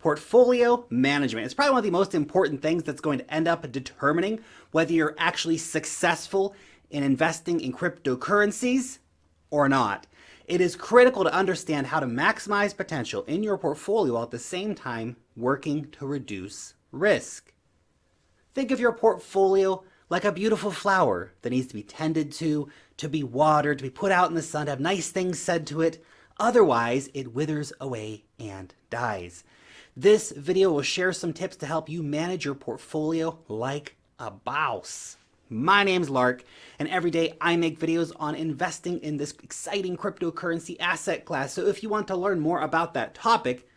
Portfolio management is probably one of the most important things that's going to end up determining whether you're actually successful in investing in cryptocurrencies or not. It is critical to understand how to maximize potential in your portfolio while at the same time working to reduce risk. Think of your portfolio like a beautiful flower that needs to be tended to be watered, to be put out in the sun, to have nice things said to it. Otherwise, it withers away and dies. This video will share some tips to help you manage your portfolio like a boss. My name's Lark, and every day I make videos on investing in this exciting cryptocurrency asset class. So if you want to learn more about that topic,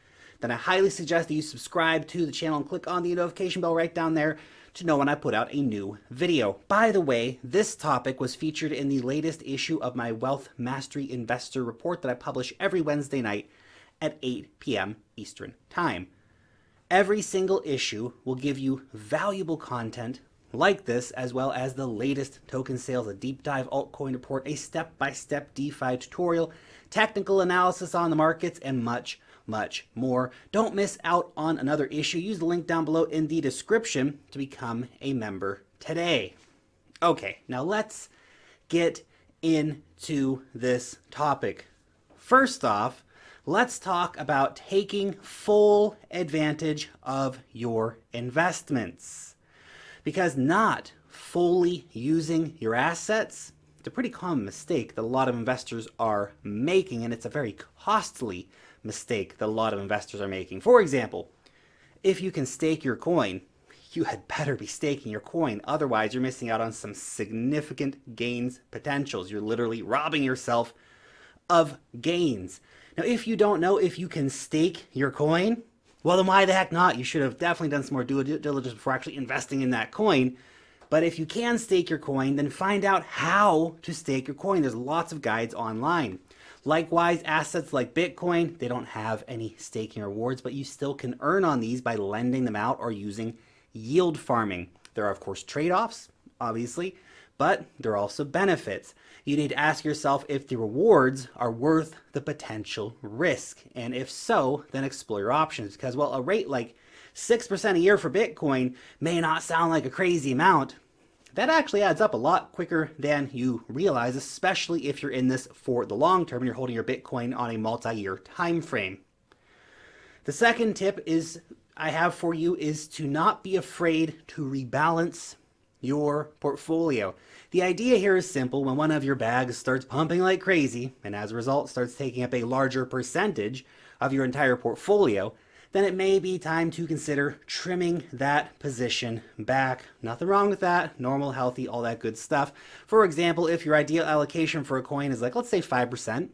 then I highly suggest that you subscribe to the channel and click on the notification bell right down there to know when I put out a new video. By the way, this topic was featured in the latest issue of my Wealth Mastery Investor Report that I publish every Wednesday night at 8 p.m. Eastern Time. Every single issue will give you valuable content like this, as well as the latest token sales, a deep dive altcoin report, a step-by-step DeFi tutorial, technical analysis on the markets, and much more. Don't miss out on another issue. Use the link down below in the description to become a member today. Okay, now let's get into this topic. First off, let's talk about taking full advantage of your investments. Because not fully using your assets, it's a pretty common mistake that a lot of investors are making, and it's a very costly mistake that a lot of investors are making. For example, if you can stake your coin, you had better be staking your coin. Otherwise, you're missing out on some significant gains potentials. You're literally robbing yourself of gains. Now, if you don't know if you can stake your coin, well, then why the heck not? You should have definitely done some more due diligence before actually investing in that coin. But if you can stake your coin, then find out how to stake your coin. There's lots of guides online. Likewise, assets like Bitcoin, they don't have any staking rewards, but you still can earn on these by lending them out or using yield farming. There are, of course, trade-offs, obviously, but there are also benefits. You need to ask yourself if the rewards are worth the potential risk. And if so, then explore your options. Because, well, a rate like 6% a year for Bitcoin may not sound like a crazy amount. That actually adds up a lot quicker than you realize, especially if you're in this for the long term and you're holding your Bitcoin on a multi-year time frame. The second tip I have for you is to not be afraid to rebalance your portfolio. The idea here is simple. When one of your bags starts pumping like crazy, and as a result starts taking up a larger percentage of your entire portfolio, then it may be time to consider trimming that position back. Nothing wrong with that. Normal, healthy, all that good stuff. For example, if your ideal allocation for a coin is like, let's say 5%,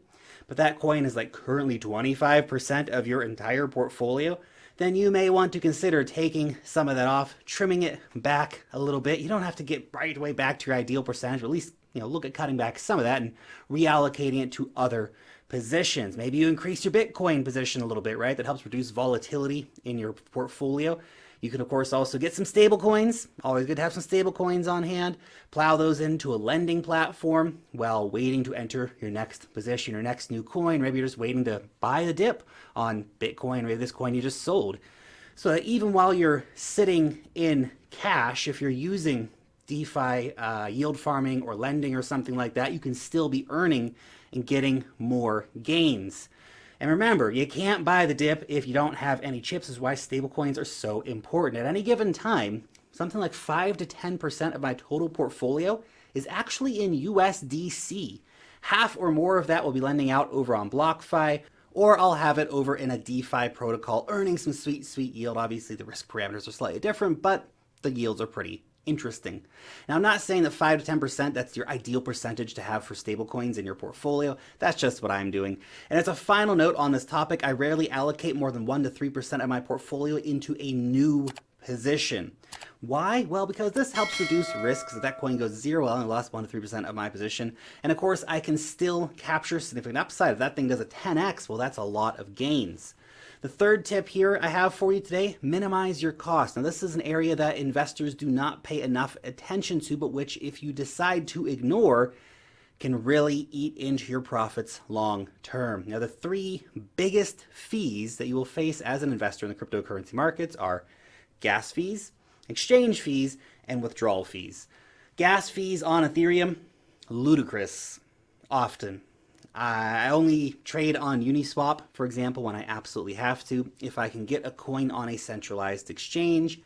but that coin is like currently 25% of your entire portfolio, then you may want to consider taking some of that off, trimming it back a little bit. You don't have to get right away back to your ideal percentage, but at least look at cutting back some of that and reallocating it to other positions. Maybe you increase your Bitcoin position a little bit, right? That helps reduce volatility in your portfolio. You can, of course, also get some stable coins. Always good to have some stable coins on hand. Plow those into a lending platform while waiting to enter your next position, your next new coin. Maybe you're just waiting to buy the dip on Bitcoin, maybe this coin you just sold. So that even while you're sitting in cash, if you're using DeFi, yield farming or lending or something like that, you can still be earning and getting more gains. And remember, you can't buy the dip if you don't have any chips. This is why stablecoins are so important. At any given time, something like 5 to 10% of my total portfolio is actually in USDC. Half or more of that will be lending out over on BlockFi, or I'll have it over in a DeFi protocol, earning some sweet yield. Obviously, the risk parameters are slightly different, but the yields are pretty interesting. Now, I'm not saying that 5 to 10%, that's your ideal percentage to have for stablecoins in your portfolio. That's just what I'm doing. And as a final note on this topic, I rarely allocate more than 1 to 3% of my portfolio into a new position. Why? Well, because this helps reduce risks. If that coin goes zero, I only lost 1 to 3% of my position. And of course, I can still capture significant upside. If that thing does a 10x, well, that's a lot of gains. The third tip here I have for you today, minimize your costs. Now, this is an area that investors do not pay enough attention to, but which if you decide to ignore, can really eat into your profits long term. Now, the three biggest fees that you will face as an investor in the cryptocurrency markets are gas fees, exchange fees, and withdrawal fees. Gas fees on Ethereum, ludicrous often. I only trade on Uniswap, for example, when I absolutely have to. If I can get a coin on a centralized exchange,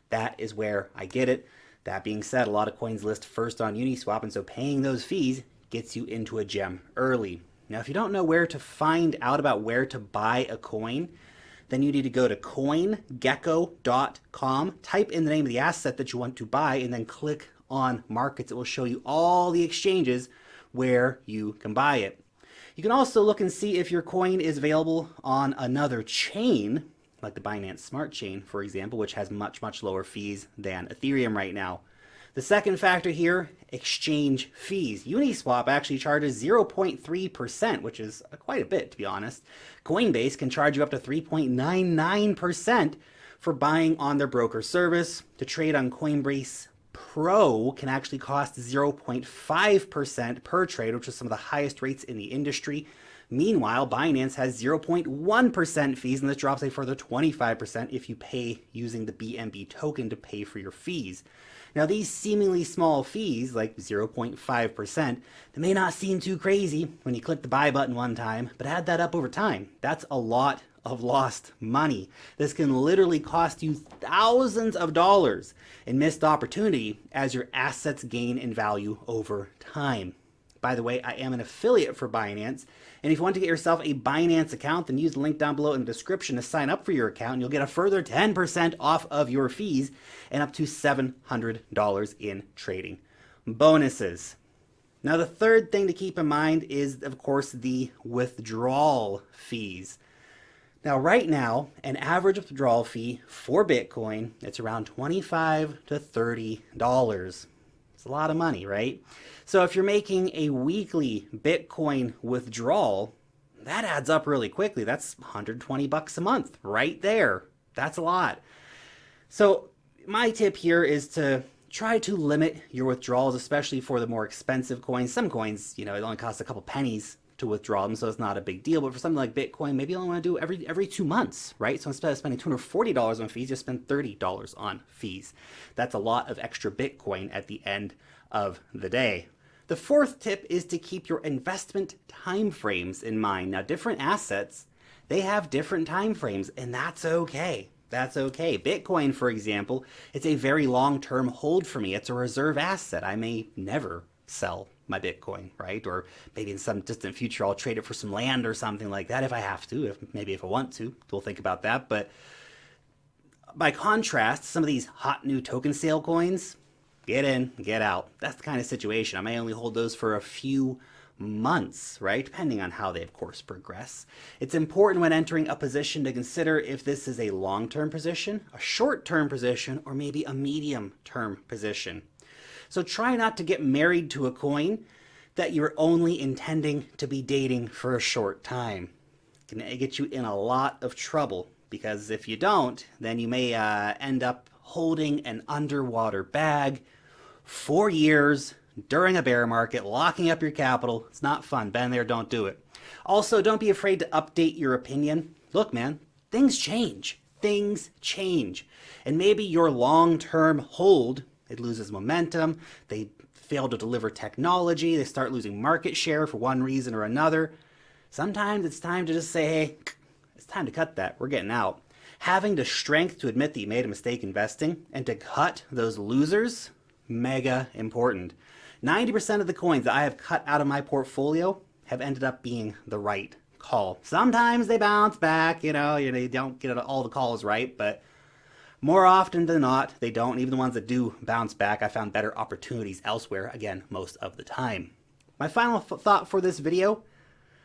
that is where I get it. That being said, a lot of coins list first on Uniswap, and so paying those fees gets you into a gem early. Now, if you don't know where to find out about where to buy a coin, then you need to go to coingecko.com, type in the name of the asset that you want to buy, and then click on markets. It will show you all the exchanges where you can buy it. You can also look and see if your coin is available on another chain, like the Binance Smart Chain, for example, which has much, much lower fees than Ethereum right now. The second factor here, exchange fees. Uniswap actually charges 0.3%, which is quite a bit, to be honest. Coinbase can charge you up to 3.99% for buying on their broker service. To trade on Coinbase Pro can actually cost 0.5% per trade, which is some of the highest rates in the industry. Meanwhile, Binance has 0.1% fees, and this drops a further 25% if you pay using the BNB token to pay for your fees. Now, these seemingly small fees, like 0.5%, they may not seem too crazy when you click the buy button one time, but add that up over time. That's a lot of lost money. This can literally cost you thousands of dollars in missed opportunity as your assets gain in value over time. By the way, I am an affiliate for Binance, and if you want to get yourself a Binance account, then use the link down below in the description to sign up for your account, and you'll get a further 10% off of your fees and up to $700 in trading bonuses. Now, the third thing to keep in mind is, of course, the withdrawal fees. Now, right now, an average withdrawal fee for Bitcoin, it's around $25 to $30. It's a lot of money, right? So if you're making a weekly Bitcoin withdrawal, that adds up really quickly. That's $120 a month right there. That's a lot. So my tip here is to try to limit your withdrawals, especially for the more expensive coins. Some coins, it only costs a couple pennies to withdraw them, so it's not a big deal. But for something like Bitcoin, maybe you only want to do every 2 months, right? So instead of spending $240 on fees, just spend $30 on fees. That's a lot of extra Bitcoin at the end of the day. The fourth tip is to keep your investment timeframes in mind. Now, different assets, they have different timeframes, and that's okay. That's okay. Bitcoin, for example, it's a very long-term hold for me. It's a reserve asset. I may never sell my Bitcoin, right? Or maybe in some distant future, I'll trade it for some land or something like that if I have to, maybe if I want to. We'll think about that. But by contrast, some of these hot new token sale coins, get in, get out. That's the kind of situation. I may only hold those for a few months, right? Depending on how they, of course, progress. It's important when entering a position to consider if this is a long-term position, a short-term position, or maybe a medium-term position. So try not to get married to a coin that you're only intending to be dating for a short time. It can get you in a lot of trouble, because if you don't, then you may end up holding an underwater bag for years during a bear market, locking up your capital. It's not fun. Been there, don't do it. Also, don't be afraid to update your opinion. Look, man, things change. Things change. And maybe your long-term hold, it loses momentum, they fail to deliver technology, they start losing market share for one reason or another. Sometimes it's time to just say, hey, it's time to cut that. We're getting out. Having the strength to admit that you made a mistake investing and to cut those losers, mega important. 90% of the coins that I have cut out of my portfolio have ended up being the right call. Sometimes they bounce back, you don't get all the calls right, but more often than not, they don't. Even the ones that do bounce back, I found better opportunities elsewhere, again, most of the time. My final thought for this video,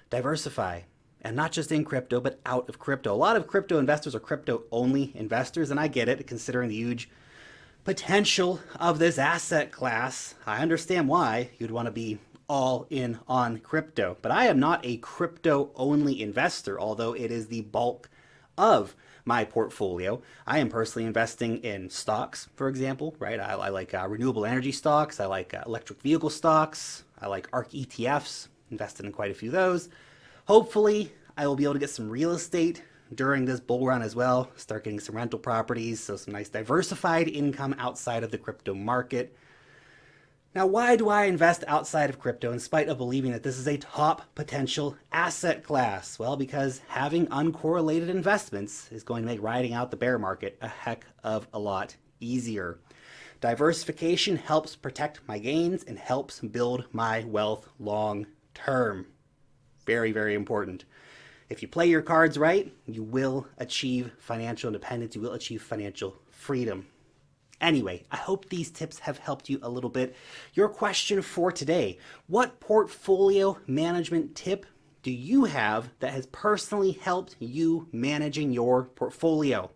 diversify. And not just in crypto, but out of crypto. A lot of crypto investors are crypto-only investors, and I get it, considering the huge potential of this asset class. I understand why you'd want to be all in on crypto. But I am not a crypto-only investor, although it is the bulk of my portfolio. I am personally investing in stocks, for example, right? I like renewable energy stocks. I like electric vehicle stocks. I like ARK ETFs, invested in quite a few of those. Hopefully, I will be able to get some real estate during this bull run as well, start getting some rental properties, so some nice diversified income outside of the crypto market. Now, why do I invest outside of crypto in spite of believing that this is a top potential asset class? Well, because having uncorrelated investments is going to make riding out the bear market a heck of a lot easier. Diversification helps protect my gains and helps build my wealth long term. Very, very important. If you play your cards right, you will achieve financial independence. You will achieve financial freedom. Anyway, I hope these tips have helped you a little bit. Your question for today: what portfolio management tip do you have that has personally helped you managing your portfolio?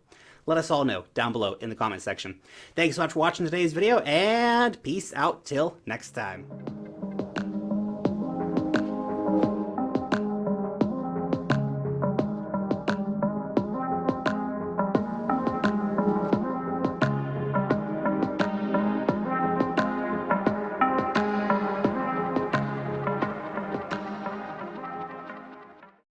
Let us all know down below in the comment section. Thanks so much for watching today's video, and peace out till next time.